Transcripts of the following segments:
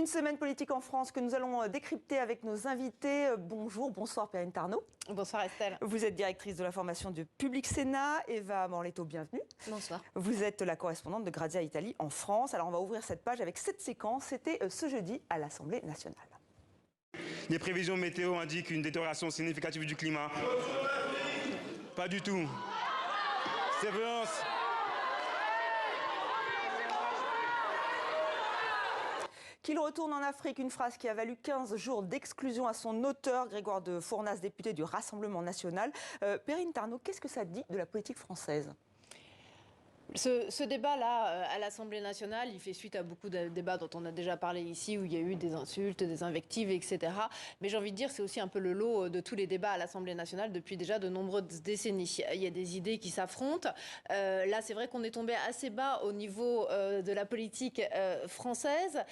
Une semaine politique en France que nous allons décrypter avec nos invités. Bonjour, bonsoir Perrine Tarnot. Bonsoir Estelle. Vous êtes directrice de l'information du Public Sénat. Eva Morletto, bienvenue. Bonsoir. Vous êtes la correspondante de Grazia Italie en France. Alors on va ouvrir cette page avec cette séquence. C'était ce jeudi à l'Assemblée nationale. Les prévisions météo indiquent une détérioration significative du climat. Pas du tout. Sévérance. Qu'il retourne en Afrique, une phrase qui a valu 15 jours d'exclusion à son auteur, Grégoire de Fournas, député du Rassemblement national. Perrine Tarnot, qu'est-ce que ça dit de la politique française ? Ce débat-là, à l'Assemblée nationale, il fait suite à beaucoup de débats dont on a déjà parlé ici, où il y a eu des insultes, des invectives, etc. Mais j'ai envie de dire, c'est aussi un peu le lot de tous les débats à l'Assemblée nationale depuis déjà de nombreuses décennies. Il y a des idées qui s'affrontent. Là, c'est vrai qu'on est tombé assez bas au niveau de la politique française.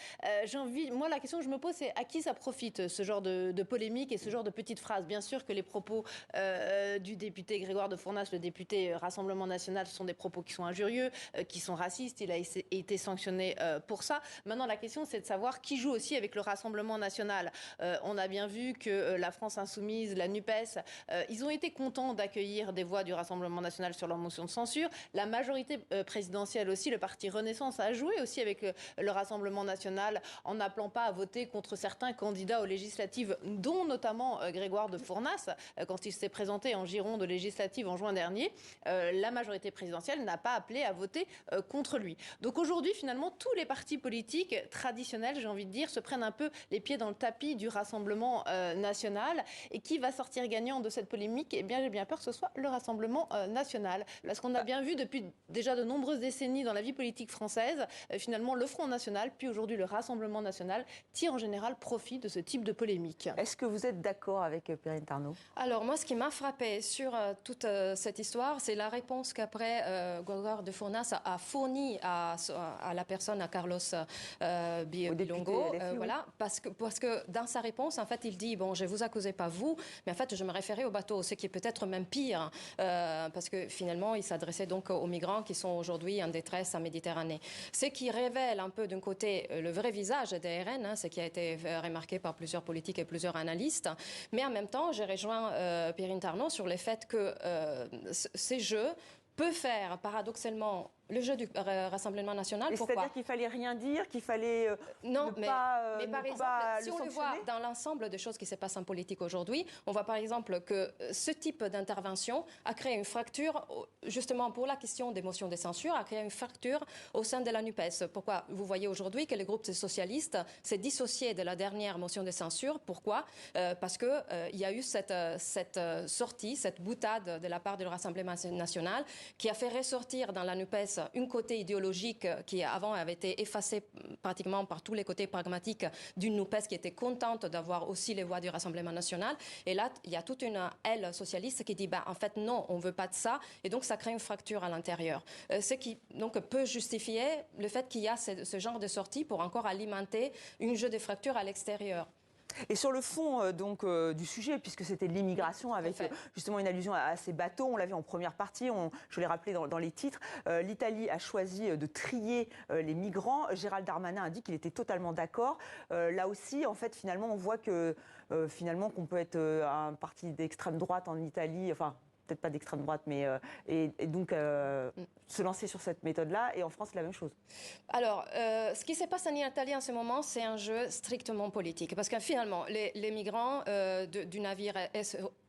Moi, la question que je me pose, c'est à qui ça profite, ce genre de polémique et ce genre de petites phrases. Bien sûr que les propos du député Grégoire de Fournas, le député Rassemblement national, ce sont des propos qui sont injurieux, qui sont racistes. Il a été sanctionné pour ça. Maintenant, la question, c'est de savoir qui joue aussi avec le Rassemblement national. On a bien vu que la France insoumise, la NUPES, ils ont été contents d'accueillir des voix du Rassemblement national sur leur motion de censure. La majorité présidentielle aussi, le parti Renaissance, a joué aussi avec le Rassemblement national en n'appelant pas à voter contre certains candidats aux législatives, dont notamment Grégoire de Fournas, quand il s'est présenté en Gironde aux législatives en juin dernier. La majorité présidentielle n'a pas appelé à voter contre lui. Donc aujourd'hui, finalement, tous les partis politiques traditionnels, j'ai envie de dire, se prennent un peu les pieds dans le tapis du Rassemblement national. Et qui va sortir gagnant de cette polémique ? Eh bien, j'ai bien peur que ce soit le Rassemblement national. Parce qu'on a bien vu depuis déjà de nombreuses décennies dans la vie politique française, finalement, le Front national, puis aujourd'hui le Rassemblement national, tire en général profit de ce type de polémique. Est-ce que vous êtes d'accord avec Perrine Tarnot ? Alors moi, ce qui m'a frappé sur toute cette histoire, c'est la réponse qu'après Grégoire de Fournas a fourni à la personne, à Carlos Bilongo, voilà, parce que dans sa réponse, en fait, il dit bon, je vous accusais pas vous, mais en fait, je me référais au bateau, ce qui est peut-être même pire, parce que finalement, il s'adressait donc aux migrants qui sont aujourd'hui en détresse en Méditerranée. Ce qui révèle un peu d'un côté le vrai visage des RN, ce qui a été remarqué par plusieurs politiques et plusieurs analystes, mais en même temps, j'ai rejoint Perrine Tarnot sur le fait que ces jeux peut faire paradoxalement le jeu du Rassemblement national. Pourquoi ? C'est-à-dire qu'il fallait rien dire, qu'il fallait non, mais par exemple, si on le voit sanctionner. dans l'ensemble des choses qui se passent en politique aujourd'hui, on voit par exemple que ce type d'intervention a créé une fracture, justement pour la question des motions de censure, a créé une fracture au sein de la NUPES. Pourquoi ? Vous voyez aujourd'hui que le groupe socialiste s'est dissocié de la dernière motion de censure. Pourquoi ? Parce qu'il y a eu cette sortie, cette boutade de la part du Rassemblement national qui a fait ressortir dans la NUPES une côté idéologique qui avant avait été effacée pratiquement par tous les côtés pragmatiques d'une NUPES qui était contente d'avoir aussi les voix du Rassemblement national. Et là, il y a toute une aile socialiste qui dit en fait non, on ne veut pas de ça. Et donc ça crée une fracture à l'intérieur. Ce qui donc peut justifier le fait qu'il y a ce genre de sortie pour encore alimenter un jeu de fractures à l'extérieur. Et sur le fond du sujet, puisque c'était l'immigration avec justement une allusion à ces bateaux, on l'a vu en première partie, je l'ai rappelé dans les titres, l'Italie a choisi de trier les migrants. Gérald Darmanin a dit qu'il était totalement d'accord. Là aussi, en fait, finalement, on voit que finalement qu'on peut être un parti d'extrême droite en Italie, enfin peut-être pas d'extrême droite, mais et donc se lancer sur cette méthode-là. Et en France, c'est la même chose. Alors, ce qui se passe en Italie en ce moment, c'est un jeu strictement politique. Parce que finalement, les migrants du navire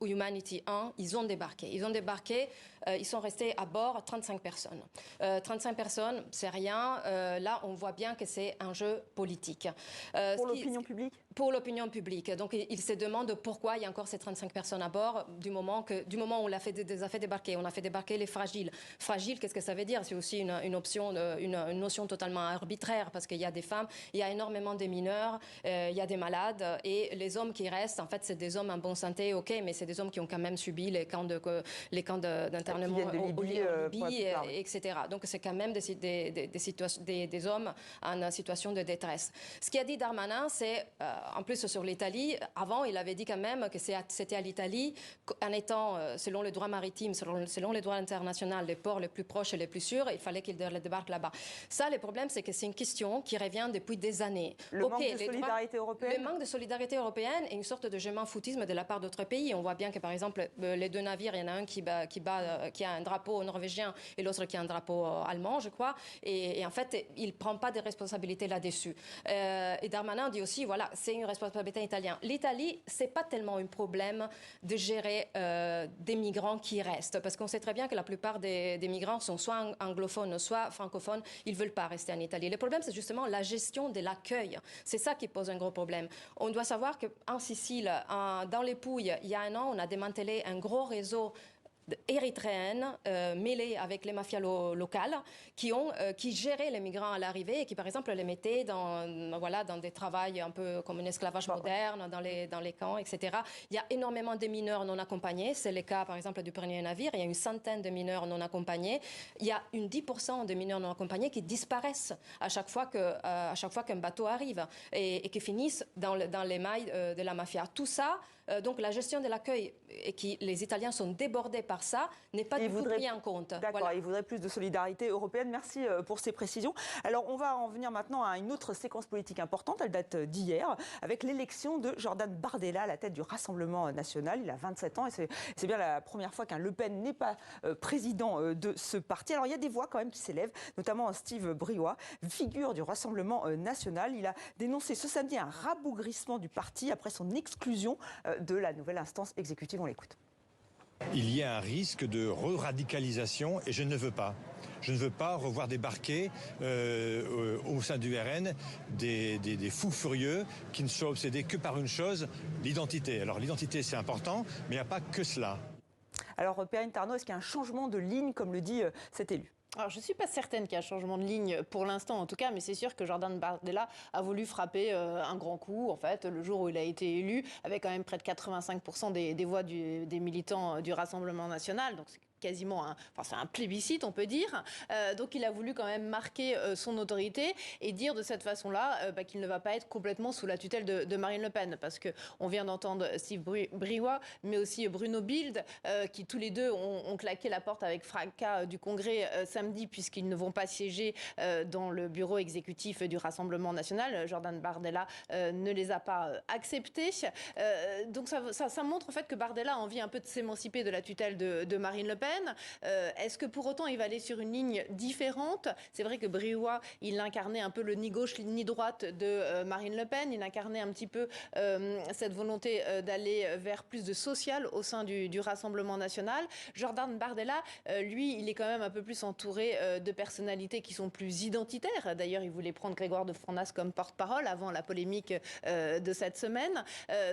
Humanity 1, ils ont débarqué. Ils sont restés à bord 35 personnes. 35 personnes, c'est rien. Là, on voit bien que c'est un jeu politique. Pour l'opinion publique ? Pour l'opinion publique. Donc, ils se demandent pourquoi il y a encore ces 35 personnes à bord du moment où on les a fait débarquer. On a fait débarquer les fragiles. Fragiles, qu'est-ce que ça veut dire ? C'est aussi une notion totalement arbitraire parce qu'il y a des femmes, il y a énormément de mineurs, il y a des malades et les hommes qui restent, en fait, c'est des hommes en bonne santé, ok, mais c'est des hommes qui ont quand même subi les camps d'internement en Libye, etc. Donc, c'est quand même des hommes en situation de détresse. Ce qu'a dit Darmanin, c'est, en plus sur l'Italie, avant, il avait dit quand même que c'était à l'Italie, en étant, selon le droits maritimes, selon les droits internationaux, les ports les plus proches et les plus sûrs, il fallait qu'ils débarquent là-bas. Ça, le problème, c'est que c'est une question qui revient depuis des années. Le manque de solidarité européenne. Le manque de solidarité européenne et une sorte de je m'en foutisme de la part d'autres pays. On voit bien que, par exemple, les deux navires, il y en a un qui a un drapeau norvégien et l'autre qui a un drapeau allemand, je crois. Et en fait, il ne prend pas de responsabilité là-dessus. Et Darmanin dit aussi, voilà, c'est une responsabilité italienne. L'Italie, ce n'est pas tellement un problème de gérer des migrants qui restent. Parce qu'on sait très bien que la plupart des migrants sont soit anglophones, soit francophones. Ils ne veulent pas rester en Italie. Le problème, c'est justement la gestion de l'accueil. C'est ça qui pose un gros problème. On doit savoir qu'en Sicile, dans les Pouilles, il y a un an, on a démantelé un gros réseau érythréennes mêlées avec les mafias locales qui géraient les migrants à l'arrivée et qui, par exemple, les mettaient dans des travails un peu comme un esclavage moderne, dans les camps, etc. Il y a énormément de mineurs non accompagnés. C'est le cas, par exemple, du premier navire. Il y a une centaine de mineurs non accompagnés. Il y a 10% de mineurs non accompagnés qui disparaissent à chaque fois qu'un bateau arrive et qui finissent dans les mailles de la mafia. Tout ça, donc la gestion de l'accueil et les Italiens sont débordés par ça, n'est pas du tout pris en compte. D'accord, voilà. Il voudrait plus de solidarité européenne. Merci pour ces précisions. Alors, on va en venir maintenant à une autre séquence politique importante. Elle date d'hier, avec l'élection de Jordan Bardella à la tête du Rassemblement national. Il a 27 ans et c'est bien la première fois qu'un Le Pen n'est pas président de ce parti. Alors, il y a des voix quand même qui s'élèvent, notamment Steve Briois, figure du Rassemblement national. Il a dénoncé ce samedi un rabougrissement du parti après son exclusion de la nouvelle instance exécutive. On l'écoute. Il y a un risque de re-radicalisation et je ne veux pas. Je ne veux pas revoir débarquer au sein du RN des fous furieux qui ne soient obsédés que par une chose, l'identité. Alors l'identité c'est important, mais il n'y a pas que cela. Alors Perrine Tarnaud, est-ce qu'il y a un changement de ligne, comme le dit cet élu ? Alors, je ne suis pas certaine qu'il y ait un changement de ligne pour l'instant, en tout cas, mais c'est sûr que Jordan Bardella a voulu frapper un grand coup, en fait, le jour où il a été élu, avec quand même près de 85% des voix des militants du Rassemblement national. Donc, c'est quasiment c'est un plébiscite, on peut dire. Donc, il a voulu quand même marquer son autorité et dire de cette façon-là qu'il ne va pas être complètement sous la tutelle de Marine Le Pen. Parce qu'on vient d'entendre Steve Briois, mais aussi Bruno Bilde, qui tous les deux ont claqué la porte avec fracas du Congrès samedi, puisqu'ils ne vont pas siéger dans le bureau exécutif du Rassemblement national. Jordan Bardella ne les a pas acceptés. Donc, ça montre en fait que Bardella a envie un peu de s'émanciper de la tutelle de Marine Le Pen. Est-ce que pour autant il va aller sur une ligne différente ? C'est vrai que Briois, il incarnait un peu le ni gauche ni droite de Marine Le Pen. Il incarnait un petit peu cette volonté d'aller vers plus de social au sein du Rassemblement national. Jordan Bardella, lui, il est quand même un peu plus entouré de personnalités qui sont plus identitaires. D'ailleurs, il voulait prendre Grégoire de Fournas comme porte-parole avant la polémique de cette semaine.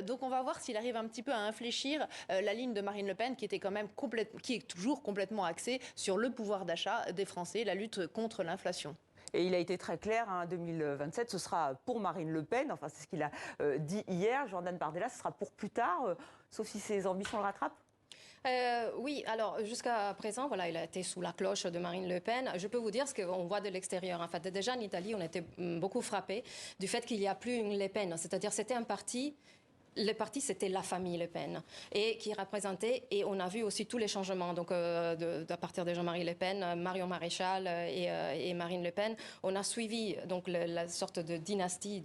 Donc on va voir s'il arrive un petit peu à infléchir la ligne de Marine Le Pen qui était quand même qui est toujours complètement axé sur le pouvoir d'achat des Français, la lutte contre l'inflation. Et il a été très clair, 2027, ce sera pour Marine Le Pen, enfin c'est ce qu'il a dit hier. Jordan Bardella, ce sera pour plus tard, sauf si ses ambitions le rattrapent. Oui, alors jusqu'à présent, voilà, il a été sous la cloche de Marine Le Pen. Je peux vous dire ce qu'on voit de l'extérieur. En fait, déjà en Italie, on était beaucoup frappés du fait qu'il n'y a plus une Le Pen. C'est-à-dire c'était un parti. Le parti, c'était la famille Le Pen, et qui représentait, et on a vu aussi tous les changements, donc à partir de Jean-Marie Le Pen, Marion Maréchal et Marine Le Pen. On a suivi donc la sorte de dynastie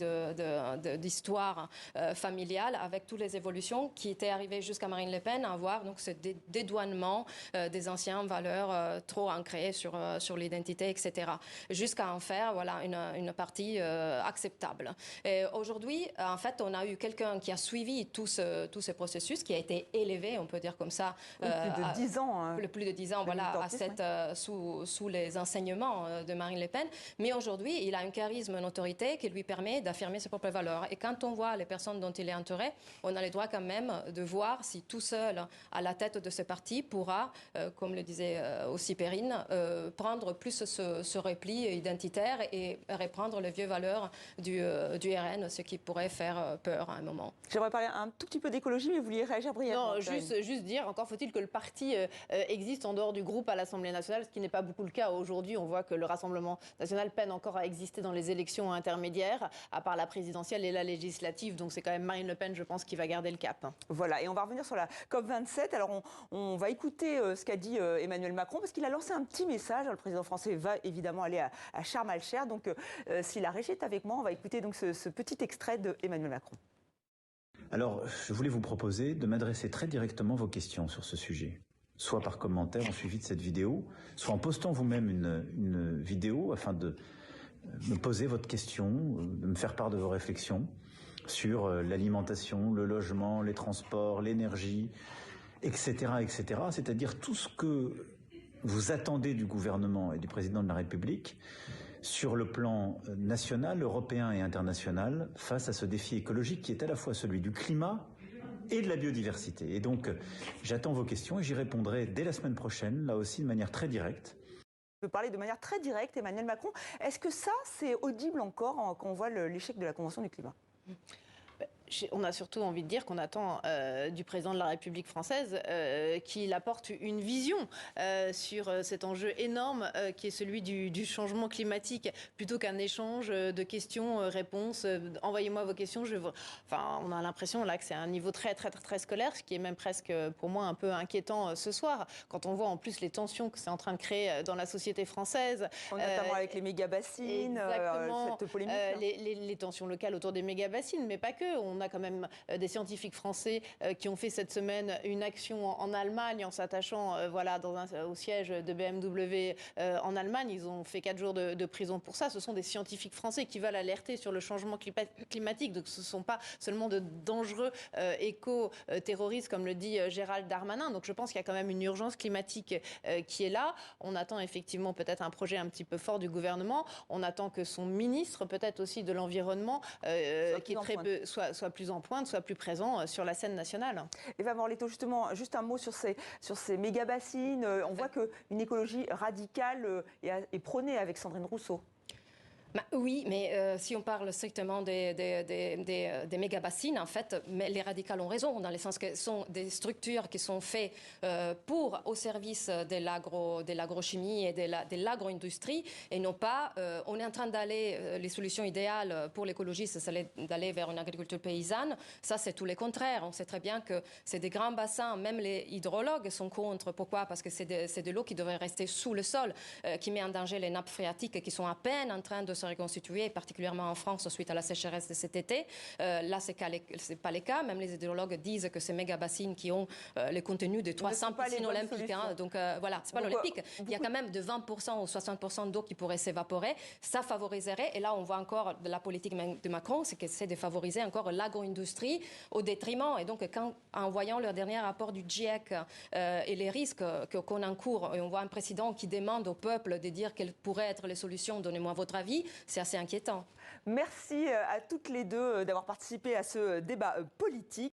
d'histoire familiale avec toutes les évolutions qui étaient arrivées jusqu'à Marine Le Pen, à voir donc ce dédouanement des anciennes valeurs trop ancrées sur l'identité, etc. Jusqu'à en faire voilà, une partie acceptable. Aujourd'hui, en fait, on a eu quelqu'un qui a suivi tout ce processus qui a été élevé, on peut dire comme ça, plus de 10 ans. Plus de 10 ans, voilà, sous les enseignements de Marine Le Pen. Mais aujourd'hui, il a un charisme, une autorité qui lui permet d'affirmer ses propres valeurs. Et quand on voit les personnes dont il est entouré, on a le droit quand même de voir si tout seul, à la tête de ce parti, pourra, comme le disait aussi Perrine, prendre plus ce repli identitaire et reprendre les vieilles valeurs du RN, ce qui pourrait faire peur à un moment. J'aimerais va parler un tout petit peu d'écologie, mais vous vouliez réagir brièvement. Non, juste dire, encore faut-il que le parti existe en dehors du groupe à l'Assemblée nationale, ce qui n'est pas beaucoup le cas aujourd'hui. On voit que le Rassemblement national peine encore à exister dans les élections intermédiaires, à part la présidentielle et la législative. Donc c'est quand même Marine Le Pen, je pense, qui va garder le cap. Voilà, et on va revenir sur la COP27. Alors on va écouter ce qu'a dit Emmanuel Macron, parce qu'il a lancé un petit message. Le président français va évidemment aller à Sharm el-Sheikh. Donc si la régie est avec moi, on va écouter donc ce petit extrait d'Emmanuel Macron. Alors, je voulais vous proposer de m'adresser très directement vos questions sur ce sujet, soit par commentaire en suivi de cette vidéo, soit en postant vous-même une vidéo afin de me poser votre question, de me faire part de vos réflexions sur l'alimentation, le logement, les transports, l'énergie, etc., etc. C'est-à-dire tout ce que vous attendez du gouvernement et du président de la République sur le plan national, européen et international face à ce défi écologique qui est à la fois celui du climat et de la biodiversité. Et donc, j'attends vos questions et j'y répondrai dès la semaine prochaine, là aussi de manière très directe. Je peux parler de manière très directe, Emmanuel Macron. Est-ce que ça, c'est audible encore quand on voit l'échec de la Convention du climat ? On a surtout envie de dire qu'on attend du président de la République française qu'il apporte une vision sur cet enjeu énorme qui est celui du changement climatique, plutôt qu'un échange de questions-réponses. Envoyez-moi vos questions. Enfin, on a l'impression là que c'est un niveau très scolaire, ce qui est même presque pour moi un peu inquiétant ce soir, quand on voit en plus les tensions que c'est en train de créer dans la société française. Notamment avec les méga-bassines, cette polémique. Les tensions locales autour des méga-bassines, mais pas que. On a quand même des scientifiques français qui ont fait cette semaine une action en Allemagne en s'attachant au siège de BMW en Allemagne. Ils ont fait 4 jours de prison pour ça. Ce sont des scientifiques français qui veulent alerter sur le changement climatique. Donc ce ne sont pas seulement de dangereux éco-terroristes, comme le dit Gérald Darmanin. Donc je pense qu'il y a quand même une urgence climatique qui est là. On attend effectivement peut-être un projet un petit peu fort du gouvernement. On attend que son ministre, peut-être aussi de l'Environnement, soit plus en pointe, soit plus présent sur la scène nationale. Eva Morletto, justement, juste un mot sur ces méga-bassines. On voit qu'une écologie radicale est prônée avec Sandrine Rousseau. Oui, mais si on parle strictement des méga-bassines, en fait, mais les radicales ont raison, dans le sens que ce sont des structures qui sont faites au service de l'agrochimie et de l'agro-industrie, et non pas, on est en train d'aller, les solutions idéales pour l'écologie, c'est d'aller vers une agriculture paysanne. Ça, c'est tout le contraire. On sait très bien que c'est des grands bassins, même les hydrologues sont contre. Pourquoi ? Parce que c'est de l'eau qui devrait rester sous le sol, qui met en danger les nappes phréatiques qui sont à peine en train de se reconstituer, particulièrement en France suite à la sécheresse de cet été. Là, ce n'est pas le cas. Même les hydrologues disent que ces méga-bassines qui ont le contenu de 300 piscines olympiques, donc voilà, c'est pas l'olympique. Il y a quand même de 20% ou 60% d'eau qui pourrait s'évaporer. Ça favoriserait, et là on voit encore de la politique de Macron, c'est de favoriser encore l'agro-industrie au détriment. Et donc, en voyant le dernier rapport du GIEC et les risques qu'on encourt, et on voit un président qui demande au peuple de dire quelles pourraient être les solutions, donnez-moi votre avis, c'est assez inquiétant. Merci à toutes les deux d'avoir participé à ce débat politique.